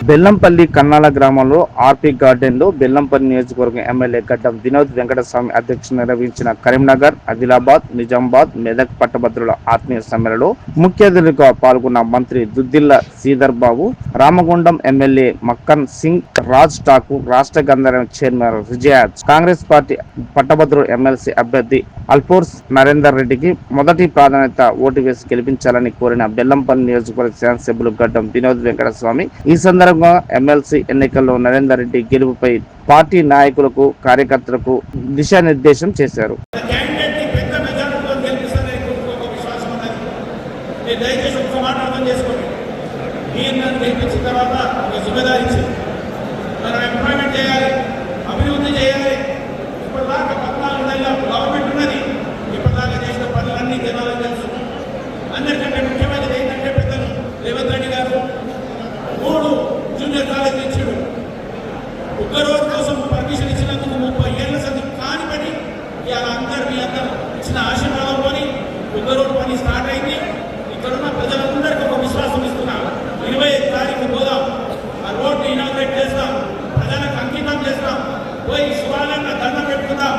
బెల్లంపల్లి కన్నాల గ్రామంలో ఆర్పీ గార్డెన్లో బెల్లంపల్లి నియోజకవర్గం ఎమ్మెల్యే గడ్డం వినోద్ వెంకటస్వామి అధ్యక్షతన నిర్వహించిన కరీంనగర్, ఆదిలాబాద్, నిజామాబాద్, మెదక్ పట్టభద్రుల ఆత్మీయ సమ్మేళనలో ముఖ్య అతిథిగా పాల్గొన్న మంత్రి దుద్దిల్ల శ్రీధర్ బాబు, రామగుండం ఎమ్మెల్యే మక్కన్ సింగ్, రాజ్ ఠాకూర్, రాష్ట్ర గంధర్వ చైర్మన్ రిజయాజ్, కాంగ్రెస్ పార్టీ పట్టభద్రుల ఎమ్మెల్సీ అభ్యర్థి అల్ఫోర్స్ నరేందర్ రెడ్డికి మొదటి ప్రాధాన్యత ఓటు వేసి గెలిపించాలని కోరిన బెల్లంపల్లి నియోజకవర్గ శాసనసభ్యులు గడ్డం వినోద్ వెంకటస్వామి ఈ సందర్భంగా ఎమ్మెల్సీ ఎన్నికల్లో నరేందర్ రెడ్డి గెలుపుపై పార్టీ నాయకులకు, కార్యకర్తలకు దిశానిర్దేశం చేశారు. అందరికంటే ముఖ్యమైనది ఏంటంటే పెద్దలు రేవంత్ రెడ్డి గారు 3 జూనియర్ కాలేజీలు ఇచ్చాడు. ఒక్కరోజు కోసం పర్మిషన్ ఇచ్చినందుకు 30 ఏళ్ల సంది కాని పని ఇవాళ మీ అందరూ ఇచ్చిన ఆశీర్వాదంతో ఒక్కరోజు పని స్టార్ట్ అయింది. ఇక్కడున్న ప్రజలందరికీ ఒక విశ్వాసం ఇస్తున్నా. 25 తారీఖు పోదాం, ఆ రోడ్డు ఇనాగ్రేట్ చేస్తాం, ప్రజలకు అంకితం చేస్తాం, పోయి శివాలయంగా దండం పెట్టుకుందాం.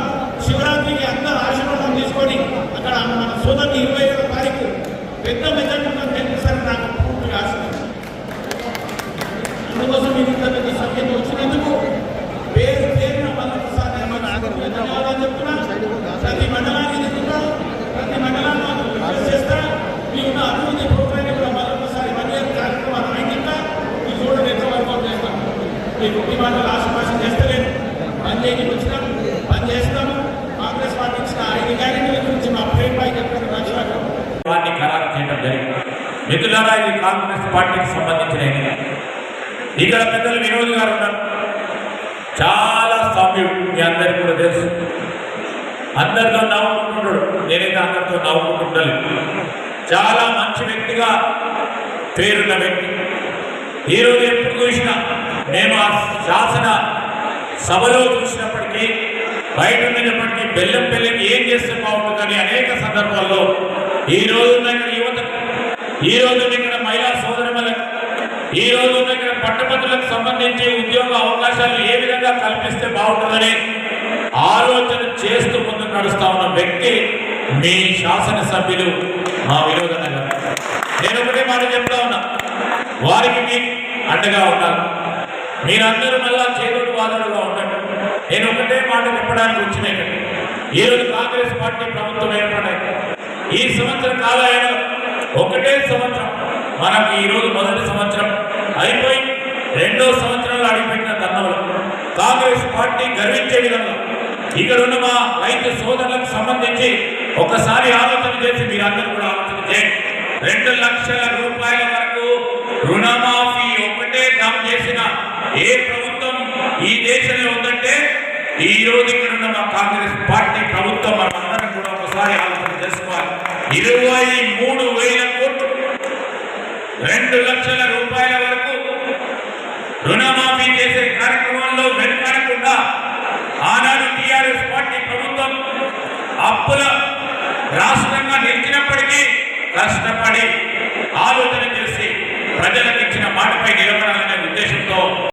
శివరాత్రికి అందరూ ఆశీర్వాదం తీసుకొని అక్కడ మన సోదరుని 27వ తారీఖు పెద్ద మెజార్టీతో గెలిపిస్తారని నాకు పూర్తిగా ఆశ. అందుకోసం మీరు ఇంత సభ్యులు వచ్చినందుకు పేరున మళ్ళొకసారి ధన్యవాదాలు చెప్తున్నా. ప్రతి మండలానికి తిరుగుతారు, ప్రతి మండలాన్ని రిక్వెస్ట్ చేస్తా. మీ ఉన్న అభివృద్ధి ప్రోగ్రాన్ని కూడా మళ్ళొకసారి 1 year కార్యక్రమాలు అయినాక మీ చూడండి ఎంత వర్కౌట్ చేస్తాం. మీకు ఈ మాటలు ఆశపాశం చేస్తలేదు, పని చేయడానికి వచ్చినాం, పని చేస్తాము. కాంగ్రెస్ పార్టీ ఇచ్చిన 5 గ్యారెంటీల గురించి మా ప్రేమ్ పై చెప్పిన రాష్ట్రాలు ఖరారు చేయడం జరిగింది. మిత్రులారా, ఇది కాంగ్రెస్ పార్టీకి సంబంధించిన ఎన్నిక. ఇక్కడ పెద్దలు వినోద్ గారు ఉన్నారు, చాలా సౌమ్యుడు, మీ అందరికీ కూడా తెలుసు. అందరితో నవ్వుకుంటున్నాడు, నేనైతే అందరితో నవ్వుకుంటుండాలి. చాలా మంచి వ్యక్తిగా పేరున్న వ్యక్తి. ఈరోజు ఎప్పుడు చూసినా నేను ఆ శాసన సభలో చూసినప్పటికీ, బయట ఉన్నప్పటికీ బెల్లంపల్లికి ఏం చేస్తే బాగుంటుందని అనేక సందర్భాల్లో ఈ రోజు ఉన్న ఇక్కడ యువతకు, ఈ రోజు ఇక్కడ మహిళా సోదరులకు, ఈ రోజు ఉన్న ఇక్కడ పట్టభద్రులకు సంబంధించి ఉద్యోగ అవకాశాలు ఏ విధంగా కల్పిస్తే బాగుంటుందని ఆలోచన చేస్తూ ముందుకు నడుస్తా ఉన్న వ్యక్తి మీ శాసనసభ్యులు మా వినోదన్న గారు. నేను ఒకటే మాట చెప్తా ఉన్నా, వారికి మీకు అండగా ఉన్నారు. మీరందరూ మళ్ళా చేదోడు వాదోడుగా ఉండండి. నేను ఒకటే మాట చెప్పడానికి వచ్చినాయి. ఈరోజు కాంగ్రెస్ పార్టీ ప్రభుత్వం ఏర్పడాయి. ఈ సంవత్సర కాలాయన ఒకటే సంవత్సరం, మనకి ఈరోజు మొదటి సంవత్సరం అయిపోయి 2వ సంవత్సరంలో అడిగిపెట్టిన తరుణంలో కాంగ్రెస్ పార్టీ గర్వించే విధంగా ఇక్కడ ఉన్న మా రైతు సోదరులకు సంబంధించి ఒకసారి ఆలోచన చేసి మీరందరూ కూడా ఆలోచన చేయండి. 2 లక్షల రూపాయల వరకు రుణమాఫీ ఒకటే దమ్ చేసిన ఏ ప్రభుత్వం ఈ దేశంలో ఉందంటే ఈ రోజు ఇక్కడ ఉన్న మా కాంగ్రెస్ పార్టీ ప్రభుత్వం. మనందరం కూడా ఒకసారి ఆలోచన చేసుకోవాలి. 23,000 కోట్లు, 2 లక్షల రూపాయల వరకు రుణమాఫీ చేసే కార్యక్రమంలో వెనుకాడకుండా ఆనాడు టీఆర్ఎస్ పార్టీ ప్రభుత్వం అప్పుల రాష్ట్రంగా నిలిచినప్పటికీ కష్టపడి ఆలోచన చేసి ప్రజలకు ఇచ్చిన మాటపై